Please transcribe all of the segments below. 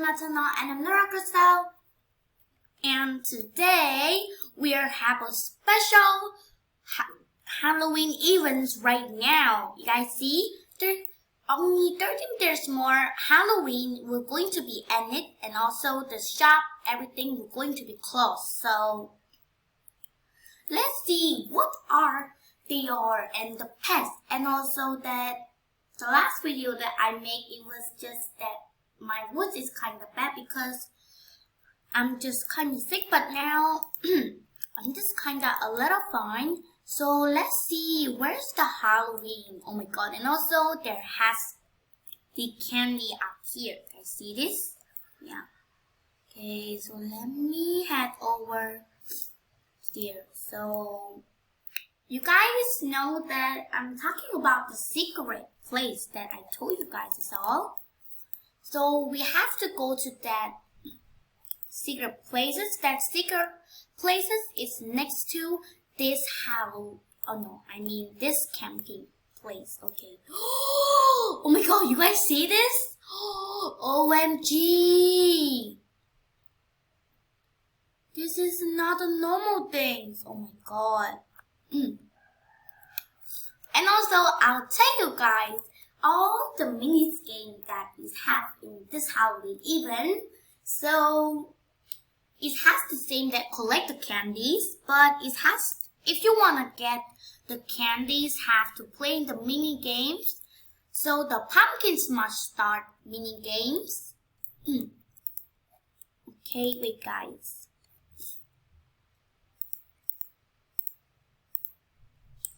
my channel, and I'm Laura Crystal. And today we are having a special Halloween events right now. You guys see, there's only 13 days more Halloween. We're going to be ended, and also the shop, everything we're going to be closed. So let's see what they are and the pets, and also that the last video that I made, it was just that my voice is kind of bad because I'm just kind of sick, but now I'm just kind of a little fine. So let's see, where's the Halloween? Oh my god, and also there has the candy up here. Guys, see this? Yeah. Okay, so let me head over here. So you guys know that I'm talking about the secret place that I told you guys is all. So we have to go to that secret places. That secret places is next to this this camping place. Okay. Oh my god, you guys see this? OMG! This is not a normal thing. Oh my god. And also, I'll tell you guys all the mini games that we have in this Halloween event. So it has the same that collect the candies, but if you wanna get the candies, have to play the mini games. So the pumpkins must start mini games. Okay, wait guys.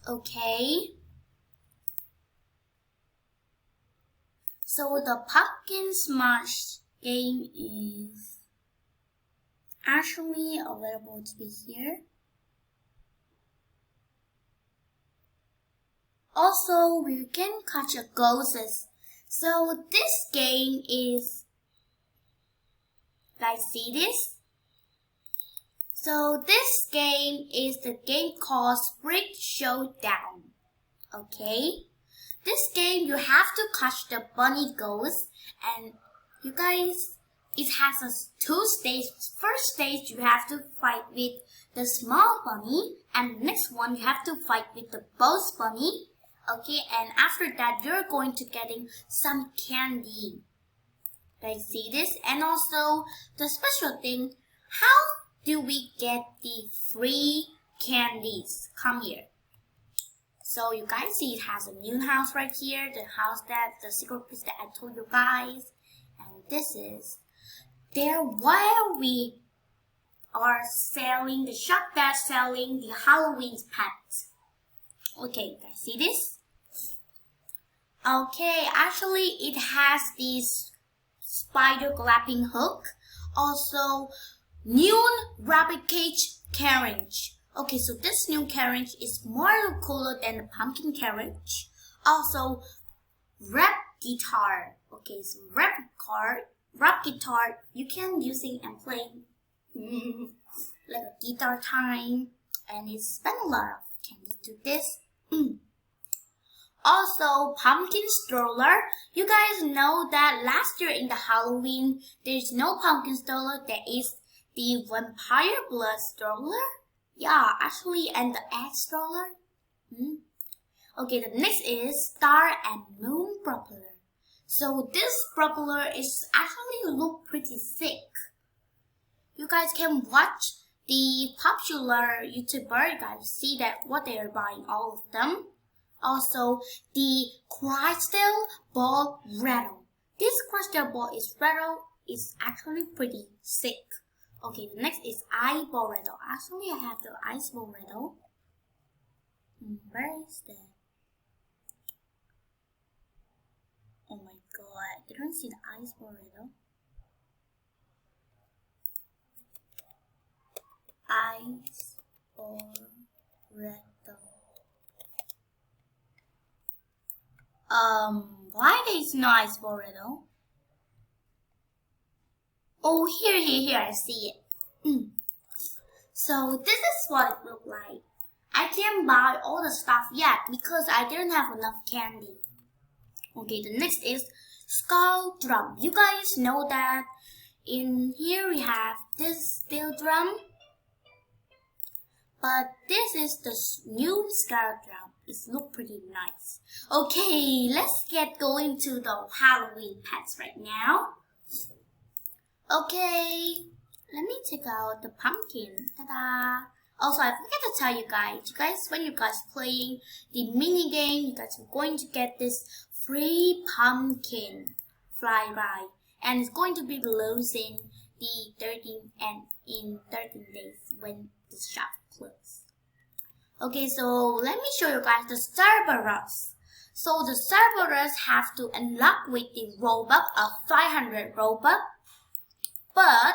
Okay. So the pumpkin smash game is actually available to be here. Also, we can catch a ghosts. So this game is, guys see this? So this game is the game called Spring Showdown. Okay? This game you have to catch the bunny ghost, and you guys, it has two stages. First stage you have to fight with the small bunny, and next one you have to fight with the boss bunny. Okay, and after that you're going to getting some candy. Guys see this? And also the special thing, how do we get the free candies? Come here. So you guys see it has a new house right here, the house that the secret place that I told you guys. And this is there while we are selling the shop that's selling the Halloween pets. Okay, guys see this? Okay, actually it has this spider grabbing hook. Also new rabbit cage carriage. Okay, so this new carriage is more cooler than the pumpkin carriage. Also, rap guitar. Okay, so rap guitar, you can use it and play like a guitar time, and it spend a lot of candy to this. Also, pumpkin stroller. You guys know that last year in the Halloween, there's no pumpkin stroller. There is the vampire blood stroller. Yeah, actually, and the egg stroller. Okay, the next is Star and Moon propeller. So this propeller is actually look pretty thick. You guys can watch the popular YouTuber. You guys see that what they are buying, all of them. Also, the crystal ball rattle. This crystal ball is actually pretty thick. Okay, the next is eyeball rattle. Actually, I have the eyeball rattle. Where is that? Oh my god, I didn't see the eyeball rattle. Eyeball rattle. Why there is no eyeball rattle? Oh, here, I see it. So this is what it looked like. I can't buy all the stuff yet because I didn't have enough candy. Okay, the next is skull drum. You guys know that In here we have this steel drum. But this is the new Scarlet drum. It looks pretty nice. Okay, let's get going to the Halloween pets right now. Okay, let me take out the pumpkin. Ta-da! Also, I forgot to tell you guys, when you guys playing the mini game, you guys are going to get this free pumpkin fly ride, and it's going to be losing the 13 days when the shop closes. Okay, so let me show you guys the Cerberus. So the Cerberus have to unlock with the Robux of 500 Robux, but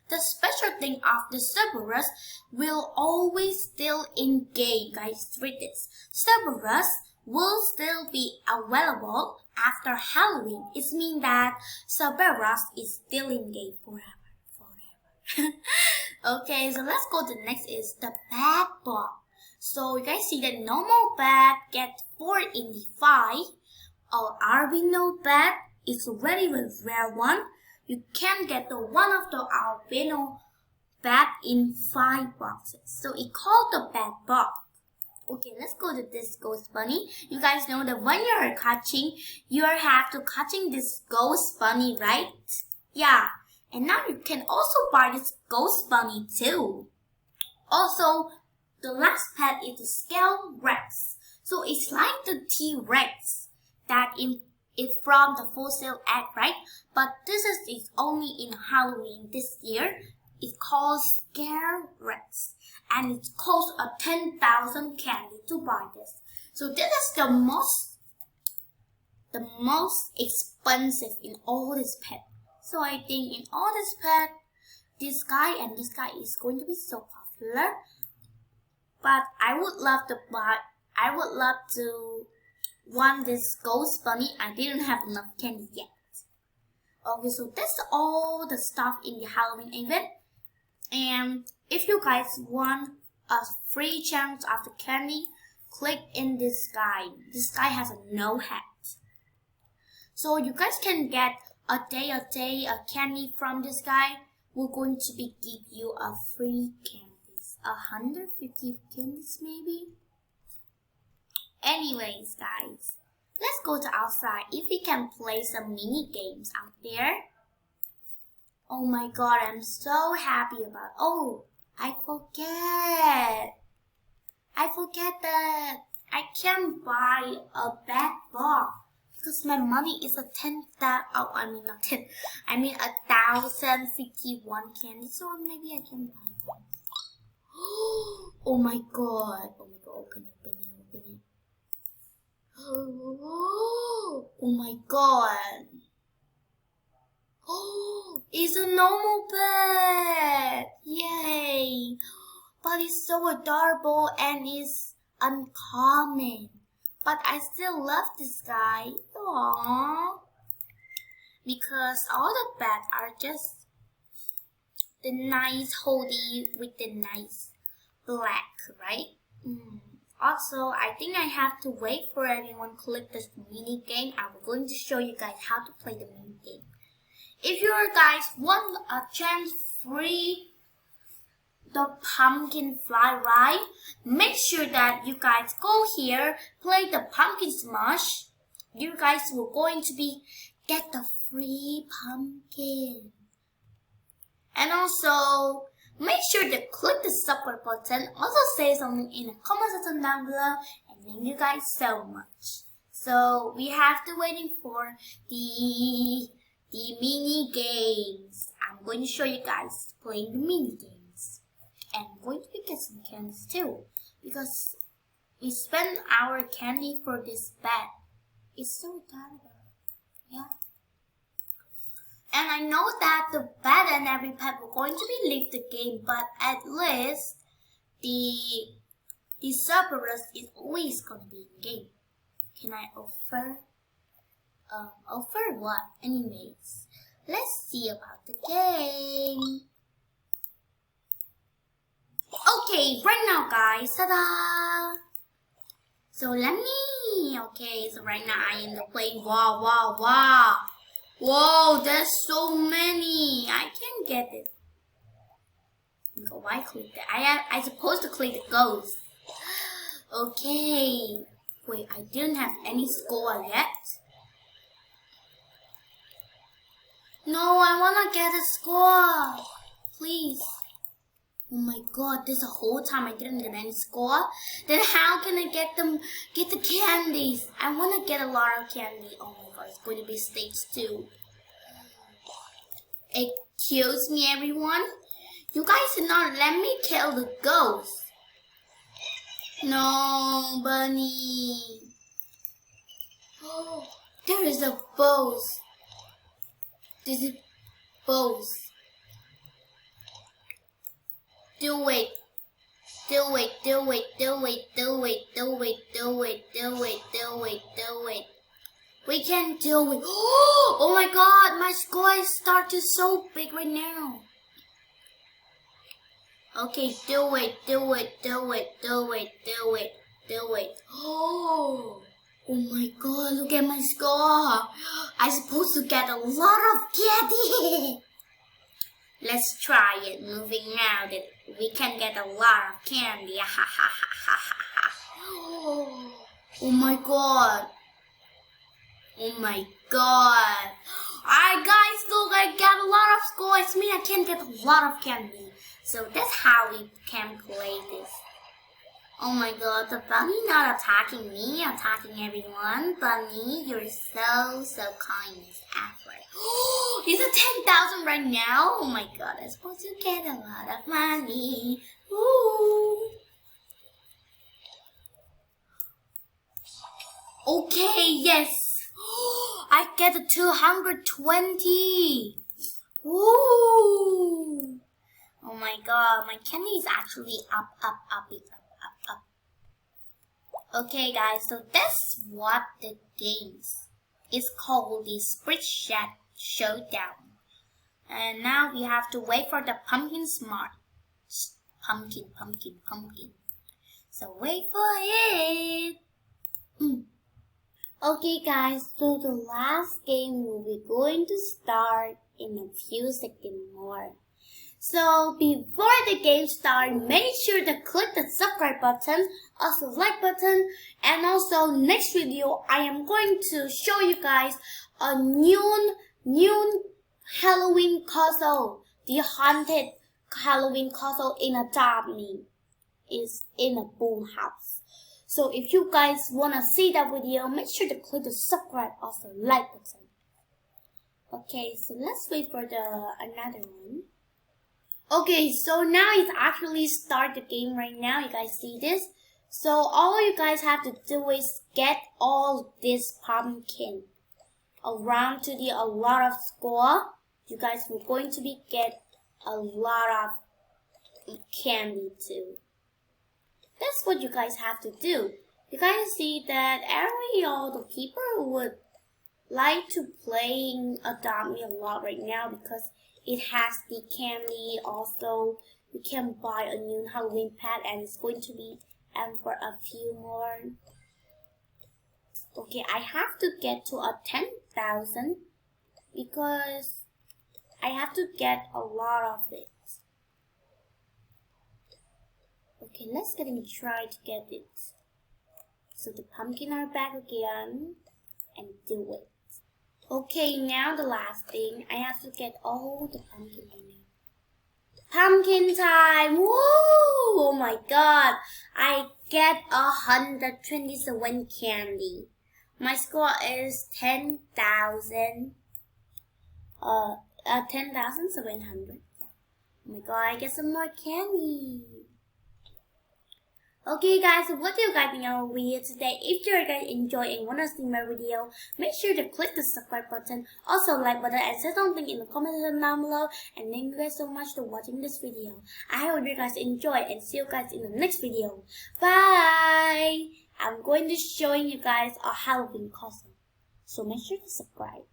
the special thing of the Cerberus will always still in game, guys. Read this. Cerberus will still be available after Halloween. It means that Cerberus is still in game forever. Okay, so let's go to the next is the Bad Bug. So you guys see the normal bat get 4 in the 5. Our albino bat is a very rare one. You can get the one of the albino bat in 5 boxes. So it's called the Bad Bug. Okay, let's go to this ghost bunny. You guys know that when you're catching, you have to catching this ghost bunny, right? Yeah. And now you can also buy this ghost bunny too. Also, the last pet is the Scale Rex. So it's like the T-Rex that is from the fossil egg, right? But this is only in Halloween this year. It's called Scale Rex, and it costs a 10,000 candy to buy this. So this is the most expensive in all this pet. So I think in all this pet, this guy and this guy is going to be so popular. But I would love to want this ghost bunny. I didn't have enough candy yet. Okay, so that's all the stuff in the Halloween event. And if you guys want a free chance of the candy, click in this guy. This guy has a no hat. So you guys can get a day candy from this guy. We're going to give you a free candies. 150 candies maybe. Anyways, guys, let's go to outside if we can play some mini games out there. Oh my god, I'm so happy about. Oh, I forget that I can buy a bad bar because my money is a 1,051 candy, so maybe I can buy one. Oh my god, open it. Oh my god. Oh, it's a normal pet. Yay. But it's so adorable and it's uncommon. But I still love this guy. Aww. Because all the pets are just the nice hoodie with the nice black, right? Also, I think I have to wait for everyone to click this mini game. I'm going to show you guys how to play the mini game. If you guys want a chance free the pumpkin fly ride, make sure that you guys go here, play the pumpkin smash. You guys will going to get the free pumpkin. And also, make sure to click the support button. Also say something in the comment section down below. And thank you guys so much. So we have to waiting for the mini games. I'm going to show you guys playing the mini games. And I'm going to get some candies too. Because we spent our candy for this bat. It's so adorable. Yeah. And I know that the bat and every pet were going to leave the game, but at least the Cerberus is always going to be in the game. Can I offer? Offer what? Anyways, let's see about the game. Okay, right now guys, ta-da! So right now I am playing wow. Whoa, there's so many. I can't get it. Why click that? I supposed to click the ghost. Okay. Wait, I didn't have any score yet. No, I wanna get a score. Please. Oh my god, this whole time I didn't get any score. Then how can I get the candies? I wanna get a lot of candy. Oh my god, it's going to be stage 2. Excuse me, everyone. You guys did not let me kill the ghost. No, Bunny. Oh, there is a boss. This is boss. Do it. Do it, do it, do it, do it, do it, do it, do it, do it, do it. We can do it. Oh my god, my score is starting so big right now. Okay, do it, do it, do it, do it, do it, do it. Oh my god, look at my score. I'm supposed to get a lot of candy. Let's try it. Moving now that we can get a lot of candy. Ha ha ha ha ha ha. Oh my god. Oh my god. Alright guys, look, I got a lot of scores. It means I can get a lot of candy. So that's how we can play this. Oh my god, the bunny not attacking me, attacking everyone. Bunny, you're so kind as ever. He's at 10,000 right now. Oh my god, I'm supposed to get a lot of money. Ooh. Okay, yes. I get a 220. Ooh. Oh my god, my candy is actually up. Okay guys, so that's what the game is called, the Split Shack Showdown. And now we have to wait for the pumpkin smart. Pumpkin. So wait for it. Okay guys, so the last game will be going to start in a few seconds more. So before the game starts, make sure to click the subscribe button, also like button, and also next video I am going to show you guys a new Halloween castle. The haunted Halloween castle in a Daphne is in a boom house. So if you guys wanna see that video, make sure to click the subscribe, also like button. Okay, so let's wait for the another one. Okay, so now it's actually start the game right now. You guys see this? So all you guys have to do is get all this pumpkin around to a lot of score. You guys are going to be get a lot of candy too. That's what you guys have to do. You guys see that all the people would like to playing Adopt Me a lot right now because it has the candy. Also, you can buy a new Halloween pet and it's going to be for a few more. Okay, I have to get to a 10,000 because I have to get a lot of it. Okay, let's get and try to get it. So the pumpkin are back again and do it. Okay, now the last thing, I have to get all the pumpkin in there. Pumpkin time! Woo! Oh my god! I get 127 candy. My score is 10,000. 10,700. Yeah. Oh my god! I get some more candy. Okay guys, so what do you guys think of our video today? If you guys enjoy and want to see my video, make sure to click the subscribe button, also like button, and say something in the comment section down below. And thank you guys so much for watching this video. I hope you guys enjoy and see you guys in the next video. Bye! I'm going to showing you guys a Halloween costume, so make sure to subscribe.